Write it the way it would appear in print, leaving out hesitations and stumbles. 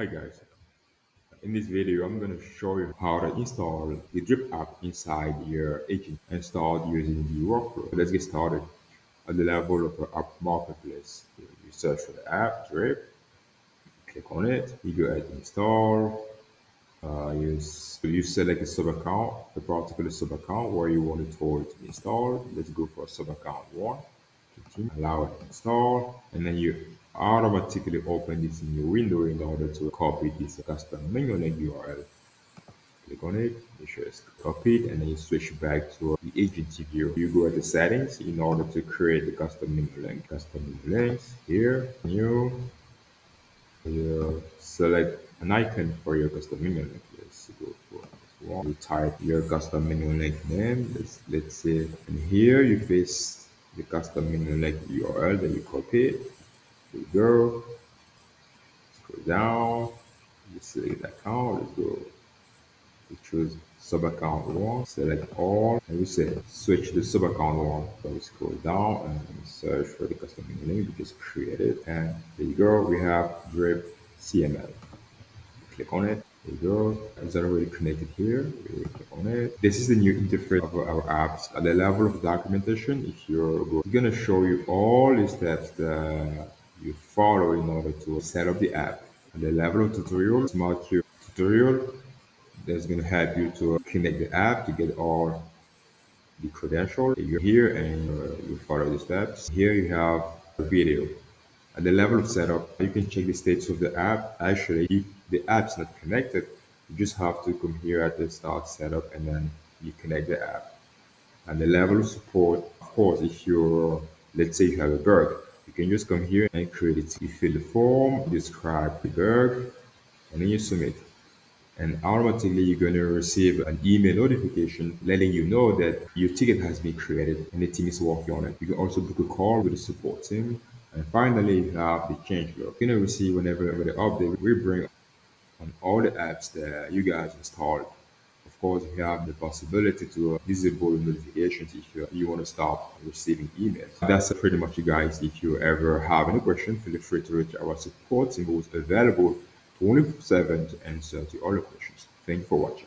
Hi guys, in this video I'm going to show you how to install the Drip app inside your agent and start using the workflow. Let's get started. At the level of the app marketplace, you search for the app Drip, click on it, you go ahead and install. You select a sub account, the particular sub account where you want it for it to be installed. Let's go for sub account 1. Continue, allow it to install, and then you automatically open this in your window in order to copy this custom menu link URL. Click on it, make sure it's copied, and then you switch back to the agency view. You go at the settings in order to create the custom menu link. Custom menu links here, new. You select an icon for your custom menu link. Let's go for this one. You type your custom menu link name. Let's say, and here you paste the custom menu link URL that you copied. There you go. Scroll down. You select account. Let's go. We choose sub account 1. Select all, and we say switch to sub account 1. So we scroll down and search for the custom menu link we just created, and there you go. We have Drip CML. Click on it. There you go. It's already connected here. We click on it. This is the new interface of our apps. At the level of documentation, if you're going to show you all the steps that you follow in order to set up the app. At the level of tutorial, smart tutorial that's going to help you to connect the app to get all the credentials. You're here and you follow the steps. Here you have a video. At the level of setup, you can check the status of the app. Actually, if the app's not connected, you just have to come here at the start setup and then you connect the app. And the level of support, of course, if you're, let's say you have a bug, you can just come here and create it. You fill the form, describe the bug, and then you submit. And automatically you're going to receive an email notification letting you know that your ticket has been created and the team is working on it. You can also book a call with the support team. And finally, you have the change log. You're going to receive whenever the update we bring on all the apps that you guys installed. Of course, you have the possibility to disable notifications if you want to stop receiving emails. That's pretty much it, guys. If you ever have any question, feel free to reach our support team who is available 24/7 to answer to all your questions. Thank you for watching.